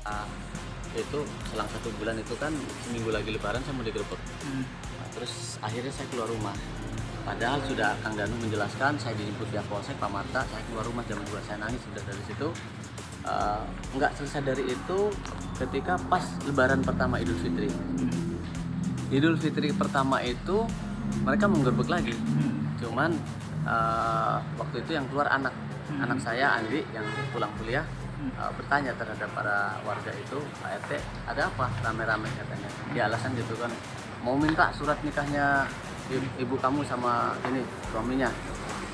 Ah, itu selang 1 bulan itu kan seminggu lagi lebaran saya mau digerebek. Nah, terus akhirnya saya keluar rumah. Padahal sudah Kang Danu menjelaskan, saya dijemput pihak Polsek Pak Marta, saya keluar rumah jam 2, saya nangis sudah dari situ. Nggak selesai dari itu, ketika pas lebaran pertama Idul Fitri. Idul Fitri pertama itu mereka menggerebek lagi. Cuman waktu itu yang keluar anak saya Andi yang pulang kuliah, bertanya terhadap para warga itu, Pak RT ada apa rame-rame katanya. Dia alasan gitu kan, mau minta surat nikahnya ibu kamu sama ini suaminya.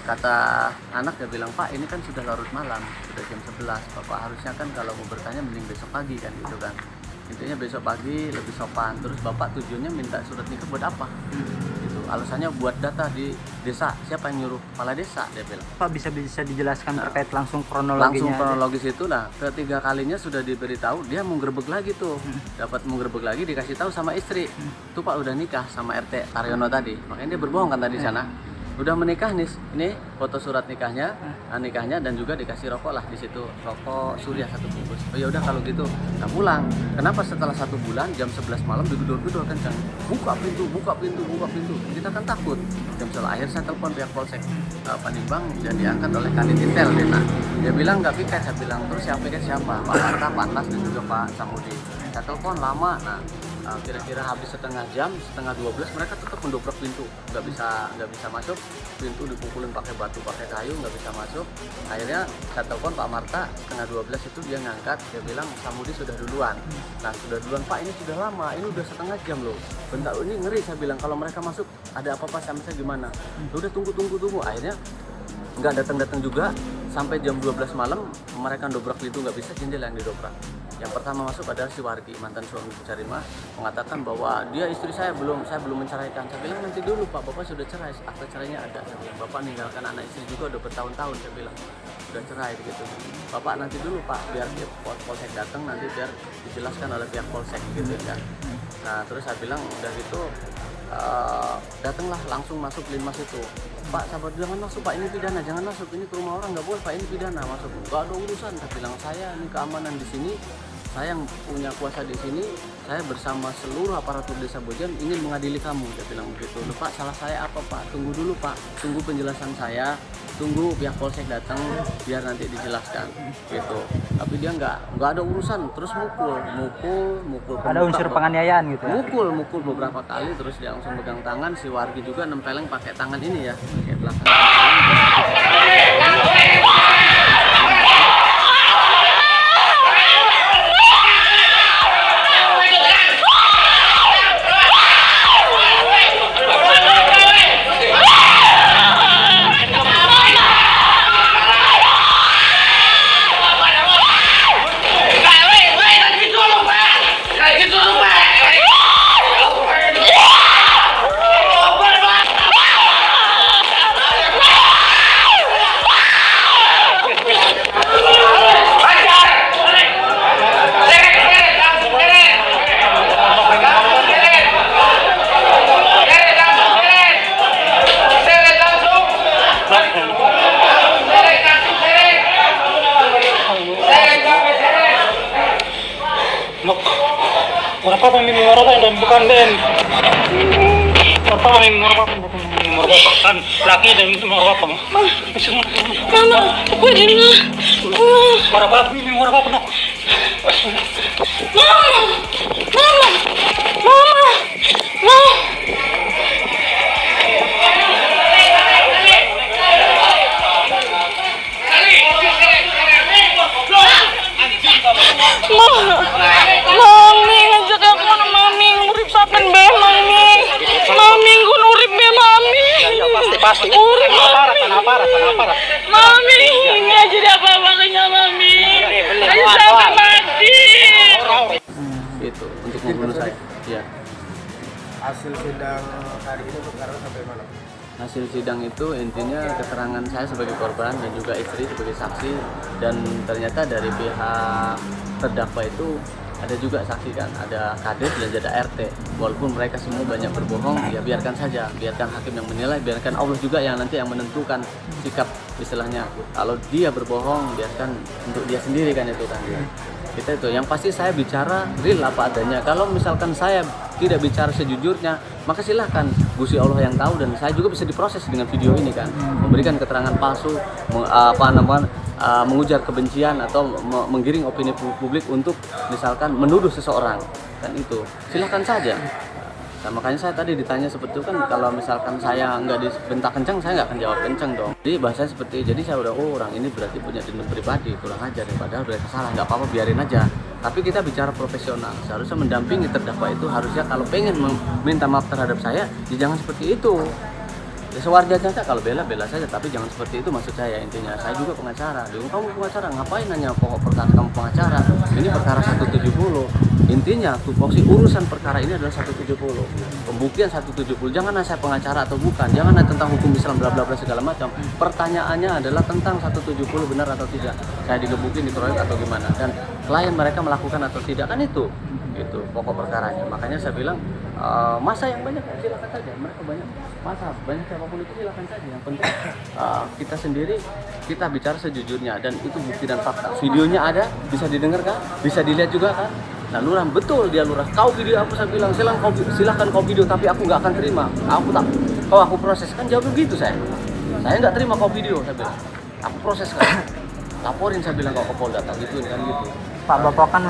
Kata anak, dia bilang, Pak ini kan sudah larut malam, sudah jam 11, Bapak harusnya kan kalau mau bertanya mending besok pagi kan gitu kan. Intinya besok pagi lebih sopan. Terus Bapak tujuannya minta surat nikah buat apa? Gitu. Alasannya buat data di desa. Siapa yang nyuruh? Kepala desa, dia bilang. Pak bisa dijelaskan terkait langsung Langsung kronologinya? kronologis itu lah. Ketiga kalinya sudah diberitahu, dia mau gerebek lagi tuh. Dapat mau gerebek lagi, dikasih tahu sama istri. Tuh Pak udah nikah sama RT Taryono tadi. Makanya dia berbohong kan tadi di sana. Udah menikah nih, ini foto surat nikahnya, dan juga dikasih rokok lah di situ, rokok Surya 1 bungkus. Oh ya udah kalau gitu, nah pulang. Kenapa setelah 1 bulan jam 11 malam digedor-gedor kan, buka pintu. Kita kan takut. Jam 11 akhir saya telepon pihak Polsek Panimbang dan diangkat oleh Kanit Intel Dena. Dia bilang nggak piket, saya bilang terus yang piket siapa? Pak Marta, Pak Tas dan juga Pak Samudi. Saya telepon lama, kira-kira habis setengah jam, setengah 12 mereka tetap mendobrak pintu, nggak bisa masuk, pintu dipukulin pakai batu, pakai kayu, nggak bisa masuk. Akhirnya saya telepon Pak Marta, setengah 12 itu dia ngangkat, dia bilang Samudi sudah duluan. Nah sudah duluan Pak, ini sudah lama, ini udah setengah jam loh, bentar ini ngeri. Saya bilang kalau mereka masuk ada apa-apa sama saya gimana. Udah tunggu. Akhirnya nggak datang juga sampai jam 12 malam mereka dobrak pintu, nggak bisa, jendela yang didobrak. Yang pertama masuk adalah si Wargi, mantan suami Bu Carimah, mengatakan bahwa dia istri saya belum menceraikan. Saya bilang nanti dulu Pak, Bapak sudah cerai, akta cerainya ada. Saya bilang, Bapak ninggalkan anak istri juga udah bertahun-tahun, saya bilang sudah cerai gitu. Bapak nanti dulu Pak, biar Polsek datang nanti biar dijelaskan oleh pihak Polsek gitu kan. Nah terus saya bilang udah gitu, datanglah langsung masuk Linmas itu. Pak sahabat jangan masuk Pak, ini pidana, jangan masuk, ini ke rumah orang nggak boleh Pak, ini pidana, masuk nggak ada urusan. Saya bilang saya ini keamanan di sini, saya yang punya kuasa di sini, saya bersama seluruh aparatur desa Bojan ingin mengadili kamu. Dia bilang begitu. Loh Pak, salah saya apa Pak? Tunggu dulu Pak, tunggu penjelasan saya, tunggu pihak Polsek datang biar nanti dijelaskan gitu. Tapi dia nggak ada urusan, terus mukul. Ada unsur penganiayaan gitu ya? Mukul beberapa kali, terus dia langsung pegang tangan. Si Wargi juga nempeleng pakai tangan ini ya, pakai belakang. Kenapa kami mengorban dan bukan den? Kenapa kami mengorban kan laki dan mengorban? Mama, pwede na. Kenapa kami mengorban? Mama! Mama! Mama! Mama! Mami, ngajak aku na mami. Urip sa akin be, mami. Mami, kung urip be, mami. Pasti. Urip, Para. mami. Hindi aja dia apa-apa kanya, mami. Ayo sampai mati. Itu untuk membunuh saya. Iya. Hasil sidang hari ini perkara sampai mana? Hasil sidang itu intinya keterangan saya sebagai korban dan juga istri sebagai saksi, dan ternyata dari pihak terdakwa itu ada juga saksi kan, ada kades dan ada RT. Walaupun mereka semua banyak berbohong, ya biarkan saja, biarkan hakim yang menilai, biarkan Allah juga yang nanti yang menentukan sikap istilahnya. Kalau dia berbohong, biarkan untuk dia sendiri kan itu kan. Kita itu yang pasti saya bicara real apa adanya. Kalau misalkan saya tidak bicara sejujurnya, maka silahkan Gusti Allah yang tahu, dan saya juga bisa diproses dengan video ini kan, memberikan keterangan palsu, mengujar kebencian atau menggiring opini publik untuk misalkan menuduh seseorang, kan itu silahkan saja. Nah, makanya saya tadi ditanya seperti itu kan, kalau misalkan saya nggak dibentak kencang, saya nggak akan jawab kencang dong. Jadi bahasanya seperti itu. Jadi saya udah, orang ini berarti punya dendam pribadi, kurang ajar ya, padahal udah salah, nggak apa-apa, biarin aja. Tapi kita bicara profesional, seharusnya mendampingi terdakwa itu harusnya kalau pengen meminta maaf terhadap saya, ya jangan seperti itu. Ya sewajarnya saja, kalau bela saja, tapi jangan seperti itu maksud saya. Intinya saya juga pengacara. Kamu pengacara, ngapain nanya pokok perkara kamu pengacara? Ini perkara 170. Intinya tupoksi urusan perkara ini adalah 170. Pembuktian 170. Jangan saya pengacara atau bukan, jangan tentang hukum Islam bla bla bla segala macam. Pertanyaannya adalah tentang 170 benar atau tidak. Saya digebukin, dikeroyok atau gimana, dan klien mereka melakukan atau tidak, kan itu pokok perkaranya. Makanya saya bilang masa yang banyak silakan saja, mereka banyak masa, banyak siapapun itu silakan saja. Yang penting kita sendiri, kita bicara sejujurnya, dan itu bukti dan fakta. Videonya ada, bisa didengar kan, bisa dilihat juga kan. Nah lurah, betul dia lurah, kau video aku, saya bilang silahkan kau video, tapi aku nggak akan terima, aku proses, kan jawab begitu. Saya nggak terima kau video, saya bilang, aku proses kan, laporin, saya bilang kau ke Polda, gitu kan gitu. Pak, Bapak kan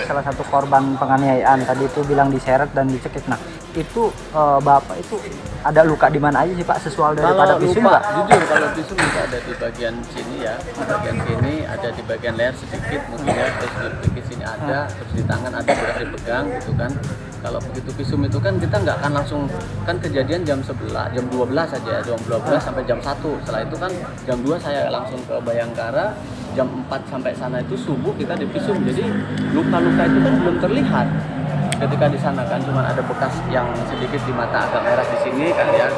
salah satu korban penganiayaan, tadi itu bilang diseret dan dicekik. Nah itu Bapak itu ada luka di mana aja sih Pak, sesuai daripada visum nggak? Jujur kalau visum itu ada di bagian sini ya, di bagian sini, ada di bagian leher sedikit mungkin ya, terus di sini ada, terus di tangan ada, sudah dipegang gitu kan. Kalau begitu visum itu kan kita nggak akan langsung, kan kejadian jam 11, jam 12 saja, jam 12 sampai jam 1. Setelah itu kan jam 2 saya langsung ke Bayangkara, jam 4 sampai sana itu subuh kita divisum. Jadi luka-luka itu kan belum terlihat ketika di sana kan, cuma ada bekas yang sedikit di mata agak merah di sini kan ya,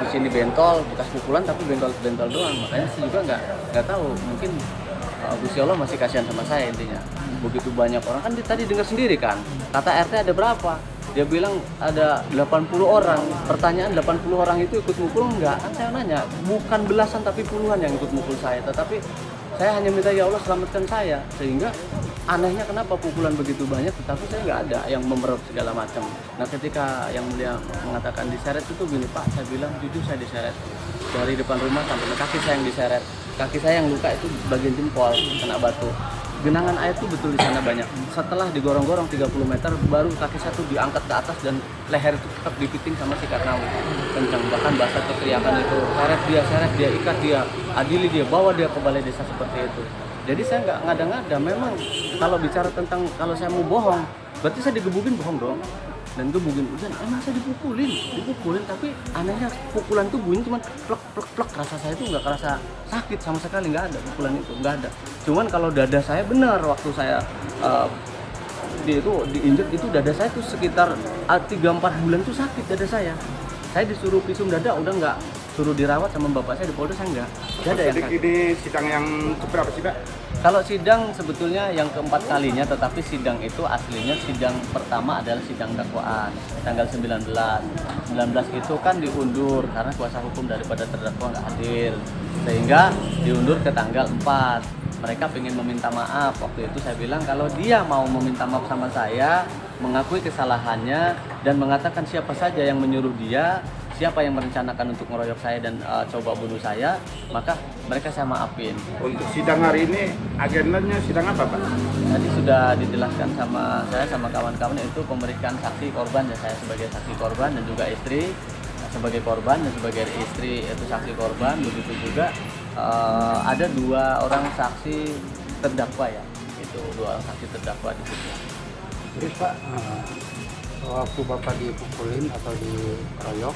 di sini bentol, bekas pukulan tapi bentol doang. Makanya saya juga nggak tahu, mungkin Gusti Allah masih kasihan sama saya intinya. Begitu banyak orang kan tadi dengar sendiri kan, kata RT ada berapa? Dia bilang ada 80 orang. Pertanyaan 80 orang itu ikut mukul enggak? Kan saya nanya, bukan belasan tapi puluhan yang ikut mukul saya. Tetapi saya hanya minta ya Allah selamatkan saya. Sehingga anehnya kenapa pukulan begitu banyak tetapi saya nggak ada yang memerut segala macam. Nah ketika yang mulia mengatakan diseret itu gini, Pak, saya bilang jujur saya diseret dari depan rumah sampai kaki saya yang diseret. Kaki saya yang luka itu bagian jempol kena batu. Genangan air itu betul di sana banyak. Setelah digorong-gorong 30 meter, baru kaki saya tuh diangkat ke atas dan leher itu tetap dipiting sama sikat nawi. Kencang, bahkan bahasa keteriakan itu, seret dia, ikat dia, adili dia, bawa dia ke balai desa seperti itu. Jadi saya nggak ngada-ngada. Memang kalau bicara tentang kalau saya mau bohong, berarti saya digebukin bohong dong. Dan gebukin, dan emang saya dipukulin, tapi anehnya pukulan tuh bunyi cuman plek, rasa saya tuh nggak kerasa sakit sama sekali, nggak ada pukulan itu, nggak ada. Cuman kalau dada saya benar, waktu saya dia itu diinjek itu dada saya tuh sekitar 3-4 bulan tuh sakit dada saya. Saya disuruh visum dada, udah nggak, suruh dirawat sama bapak saya di Polda, saya nggak. Dada yang sakit. Ini sidang yang keberapa sih Pak? Kalau sidang sebetulnya yang keempat kalinya, tetapi sidang itu aslinya sidang pertama adalah sidang dakwaan tanggal 19 itu kan diundur karena kuasa hukum daripada terdakwa nggak hadir, sehingga diundur ke tanggal 4. Mereka ingin meminta maaf. Waktu itu saya bilang kalau dia mau meminta maaf sama saya, mengakui kesalahannya dan mengatakan siapa saja yang menyuruh dia, siapa yang merencanakan untuk ngeroyok saya dan coba bunuh saya, maka mereka saya maafin. Untuk sidang hari ini agendanya sidang apa Pak? Tadi sudah dijelaskan sama saya sama kawan-kawan, itu pemeriksaan saksi korban ya, saya sebagai saksi korban dan juga istri sebagai korban dan sebagai istri itu saksi korban. Begitu juga ada 2 orang saksi terdakwa ya, itu 2 orang saksi terdakwa di situ. Terus Pak, waktu Bapak dipukulin atau dikeroyok,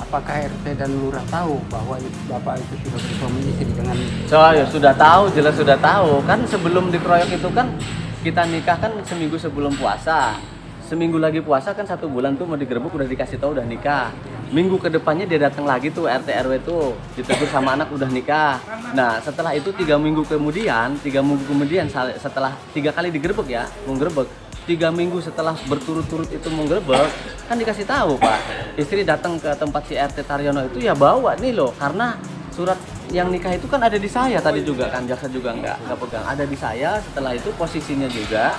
apakah RT dan lurah tahu bahwa Bapak itu sudah bersuami istri dengan? Ya sudah tahu, jelas sudah tahu. Kan sebelum dikeroyok itu kan kita nikah kan seminggu sebelum puasa. Seminggu lagi puasa kan 1 bulan tuh mau digerebek udah dikasih tahu udah nikah. Minggu kedepannya dia datang lagi tuh RT RW tuh ditegur sama anak udah nikah. Nah setelah itu 3 minggu kemudian setelah 3 kali digerebek ya, mau gerebek 3 minggu setelah berturut-turut itu menggerebek, kan dikasih tahu Pak, istri datang ke tempat si RT Taryono itu ya bawa nih loh, karena surat yang nikah itu kan ada di saya tadi juga kan, jaksa juga nggak pegang, ada di saya. Setelah itu posisinya juga,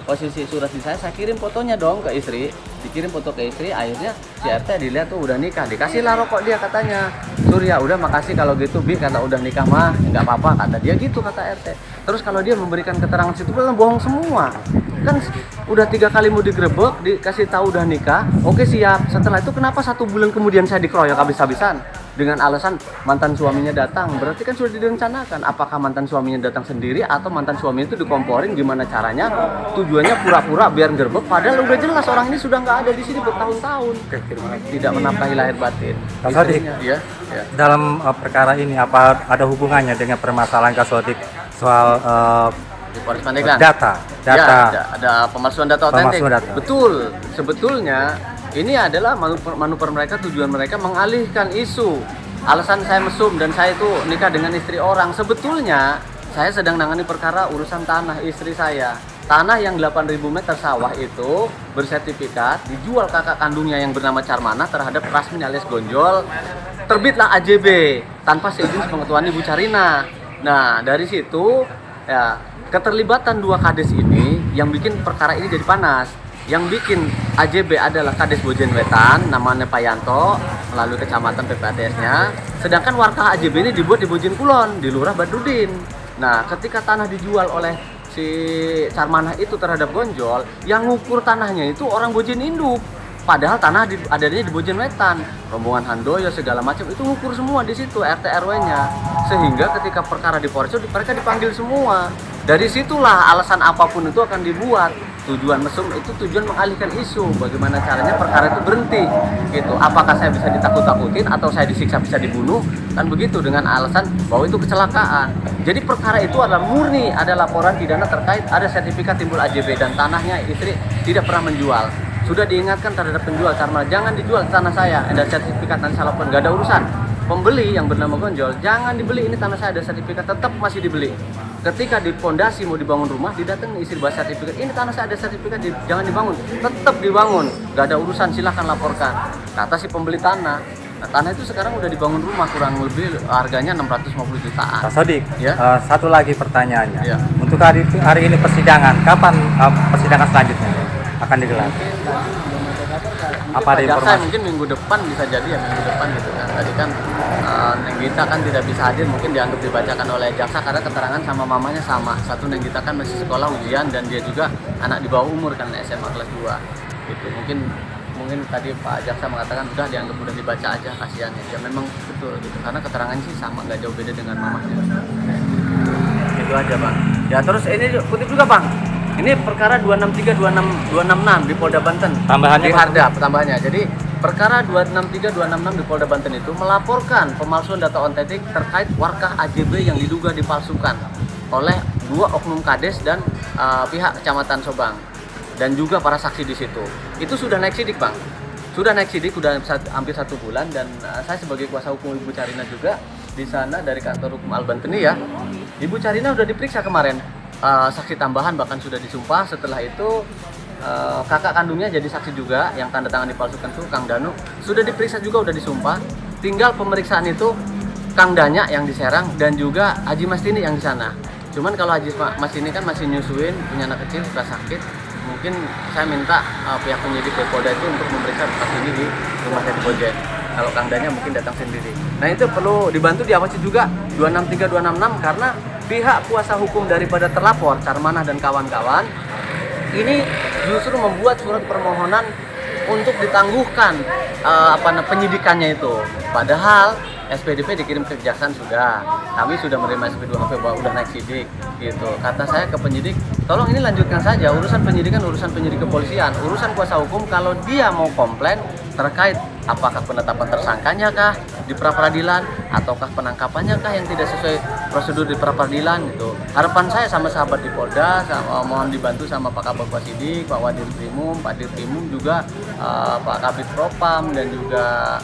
posisi surat di saya kirim fotonya dong ke istri, dikirim foto ke istri. Akhirnya si RT dilihat tuh udah nikah, dikasih lah rokok dia katanya. Surya udah makasih kalau gitu Bi, kata udah nikah mah nggak apa-apa kata dia gitu, kata RT. Terus kalau dia memberikan keterangan situ kan bohong semua kan. Udah 3 kali mau digerebek, dikasih tahu udah nikah, oke siap. Setelah itu kenapa 1 bulan kemudian saya dikeroyok habis-habisan dengan alasan mantan suaminya datang? Berarti kan sudah direncanakan. Apakah mantan suaminya datang sendiri atau mantan suaminya itu dikomporin, gimana caranya? Tujuannya pura-pura biar gerbek, padahal udah jelas orang ini sudah nggak ada di sini bertahun-tahun. Tidak menafkahi lahir batin. Kak Sodik, Ya. dalam perkara ini apa ada hubungannya dengan permasalahan Kak Sodik soal Di Polres Pandeglang. data? Ya, ada pemalsuan data otentik. Pemalsuan data. Betul. Sebetulnya ini adalah manuver mereka, tujuan mereka mengalihkan isu. Alasan saya mesum dan saya itu nikah dengan istri orang. Sebetulnya saya sedang nangani perkara urusan tanah istri saya. Tanah yang 8.000 meter sawah itu bersertifikat, dijual kakak kandungnya yang bernama Carmana terhadap Rasmin alias Gonjol. Terbitlah AJB tanpa seizin sepengetahuan Ibu Carina. Nah, dari situ ya keterlibatan 2 kades ini yang bikin perkara ini jadi panas. Yang bikin AJB adalah Kades Bojen Wetan, namanya Pak Yanto, melalui kecamatan PPATS-nya. Sedangkan warka AJB ini dibuat di Bojen Kulon, di Lurah Badrudin. Nah, ketika tanah dijual oleh si Carmanah itu terhadap Gonjol, yang ngukur tanahnya itu orang Bojen Induk. Padahal tanah adanya di Bojen Wetan, rombongan Handoyo segala macam itu ngukur semua di situ RT RW-nya. Sehingga ketika perkara di Polres itu mereka dipanggil semua. Dari situlah alasan apapun itu akan dibuat. Tujuan mesum itu tujuan mengalihkan isu. Bagaimana caranya perkara itu berhenti gitu. Apakah saya bisa ditakut-takutin atau saya disiksa bisa dibunuh? Kan begitu, dengan alasan bahwa itu kecelakaan. Jadi perkara itu adalah murni ada laporan pidana terkait ada sertifikat timbul AJB dan tanahnya istri tidak pernah menjual. Sudah diingatkan terhadap penjual karena jangan dijual tanah saya, ada sertifikat nanti salah pun nggak ada urusan. Pembeli yang bernama Gonjol, jangan dibeli, ini tanah saya ada sertifikat, tetap masih dibeli. Ketika di pondasi mau dibangun rumah, didatang isi bawa sertifikat, ini tanah saya ada sertifikat, jangan dibangun, tetap dibangun, nggak ada urusan, silahkan laporkan. Kata si pembeli tanah. Nah, tanah itu sekarang udah dibangun rumah, kurang lebih harganya 650 jutaan. Kak Sodik, Ya. satu lagi pertanyaannya. Ya. Untuk hari ini persidangan, kapan persidangan selanjutnya akan digelar? Apa ada Jaksa informasi? mungkin minggu depan bisa jadi ya, minggu depan gitu kan. Tadi kan Nenggita kan tidak bisa hadir, mungkin dianggap dibacakan oleh jaksa karena keterangan sama mamanya sama. Satu Nenggita kan masih sekolah ujian dan dia juga anak di bawah umur kan, SMA kelas 2 gitu. Mungkin tadi Pak Jaksa mengatakan udah dianggap udah dibaca aja, kasihan ya memang betul gitu karena keterangannya sih sama, nggak jauh beda dengan mamanya. Itu aja Bang. Ya terus ini kutip juga Bang. Ini perkara 263-266 di Polda Banten. Tambahannya di Pak? Harda tambahannya. Jadi perkara 263-266 di Polda Banten itu melaporkan pemalsuan data otentik terkait warkah AJB yang diduga dipalsukan oleh 2 oknum kades dan pihak Kecamatan Sobang dan juga para saksi di situ. Itu sudah naik sidik Bang. Sudah naik sidik, sudah hampir 1 bulan dan saya sebagai kuasa hukum Ibu Carina juga di sana dari kantor hukum Albanteni ya. Ibu Carina sudah diperiksa kemarin. Saksi tambahan bahkan sudah disumpah. Setelah itu kakak kandungnya jadi saksi juga yang tanda tangan dipalsukan tuh Kang Danu sudah diperiksa juga, udah disumpah. Tinggal pemeriksaan itu Kang Danya yang di Serang dan juga Haji Mastini yang di sana. Cuman kalau Haji Mastini kan masih nyusuin, punya anak kecil suka sakit. Mungkin saya minta pihak penyidik Polda itu untuk memeriksa Mas ini di rumah sakit Bojen. Kalau Kang Danya mungkin datang sendiri. Nah itu perlu dibantu diawasi juga 263-266 karena pihak kuasa hukum daripada terlapor Carmanah dan kawan-kawan ini justru membuat surat permohonan untuk ditangguhkan penyidikannya itu. Padahal SPDP dikirim ke kejaksaan sudah. Kami sudah menerima SP2HP bahwa udah naik sidik gitu. Kata saya ke penyidik, tolong ini lanjutkan saja urusan penyidikan, urusan penyidik kepolisian, urusan kuasa hukum kalau dia mau komplain terkait apakah penetapan tersangkanya kah di pra-peradilan ataukah penangkapannya kah yang tidak sesuai prosedur di pra-peradilan gitu. Harapan saya sama sahabat di Polda mohon dibantu sama Pak Kabag Sidik, Pak Wadir Krimum, Pak Dirkrimum juga Pak Kabid Propam dan juga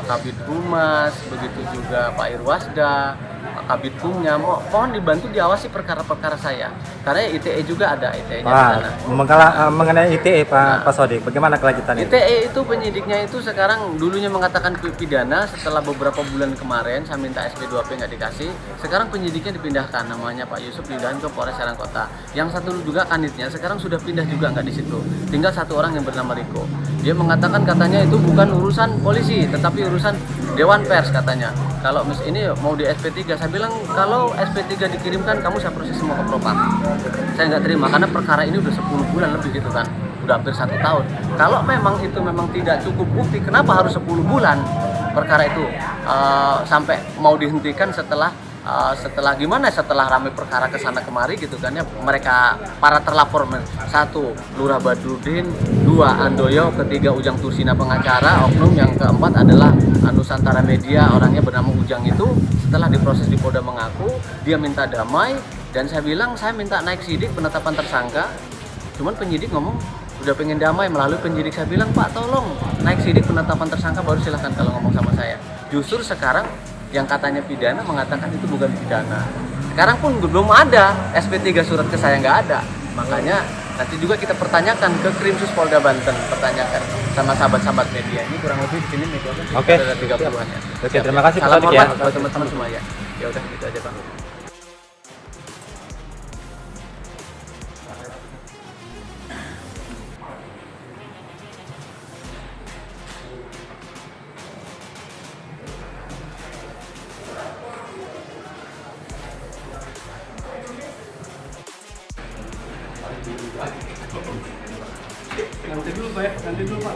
Kabid Humas, begitu juga Pak Irwasda, Kabitkumnya, mohon dibantu diawasi perkara-perkara saya. Karena ITE juga ada ITE-nya di Wah, sana. mengenai ITE Pak Sodik, bagaimana kelanjutannya? ITE itu penyidiknya itu sekarang dulunya mengatakan pidana, setelah beberapa bulan kemarin saya minta SP2P nggak dikasih. Sekarang penyidiknya dipindahkan, namanya Pak Yusuf pindahan ke Polres Serang Kota. Yang satu juga kanitnya sekarang sudah pindah juga nggak di situ. Tinggal satu orang yang bernama Riko. Dia mengatakan katanya itu bukan urusan polisi, tetapi urusan Dewan Pers katanya. Kalau ini mau di SP3, saya bilang kalau SP3 dikirimkan kamu saya proses semua ke propam. Saya nggak terima karena perkara ini udah 10 bulan lebih gitu kan, udah hampir 1 tahun. Kalau memang itu memang tidak cukup bukti, kenapa harus 10 bulan perkara itu sampai mau dihentikan setelah ramai perkara kesana kemari gitu kan ya, mereka para terlapor 1 Lurah Badrudin, 2 Andoyo, 3 Ujang Tursina pengacara, oknum yang keempat adalah Nusantara Media, orangnya bernama Ujang itu setelah diproses di Polda mengaku dia minta damai dan saya bilang saya minta naik sidik penetapan tersangka, cuman penyidik ngomong udah pengen damai melalui penyidik. Saya bilang Pak tolong naik sidik penetapan tersangka baru silahkan kalau ngomong sama saya. Justru sekarang yang katanya pidana mengatakan itu bukan pidana. Sekarang pun belum ada SP3 surat ke saya, nggak ada. Makanya nanti juga kita pertanyakan ke Krimsus Polda Banten, pertanyakan sama sahabat-sahabat media. Ini kurang lebih di sini media kan Oke. ada 30-an ya. Oke, terima kasih Pak Salam Sodik ya. hormat buat teman-teman semua ya. Ya udah gitu aja Pak. Nanti dulu Pak.